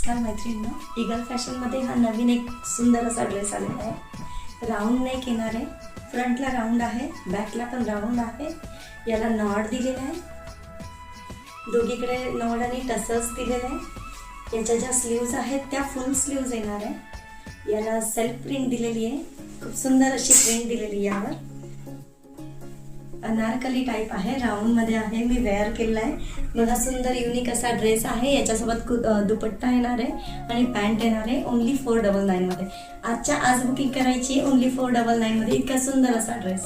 नमस्कार मैत्रिणींनो, ईगल फॅशनमध्ये हा नवीन एक सुंदर असा ड्रेस आलेला आहे। राऊंड नेक येणार आहे, फ्रंटला राऊंड आहे, बॅकला पण राऊंड आहे। याला नॉड दिलेला आहे, दोघीकडे नॉड आणि टसल्स दिलेले आहे। याच्या ज्या स्लीव्ज आहेत त्या फुल स्लीव्ज येणार आहे। याला सेल्फ प्रिंट दिलेली आहे, खूप सुंदर अशी प्रिंट दिलेली यावर। अनारकली टाइप आहे, राऊंड मध्ये आहे, मी वेअर केलेला आहे। बघा सुंदर युनिक असा ड्रेस आहे। याच्यासोबत दुपट्टा येणार आहे आणि पॅन्ट येणार आहे ओनली 499 मध्ये। आज बुकिंग करायची ओनली 499 मध्ये। इतका सुंदर असा ड्रेस।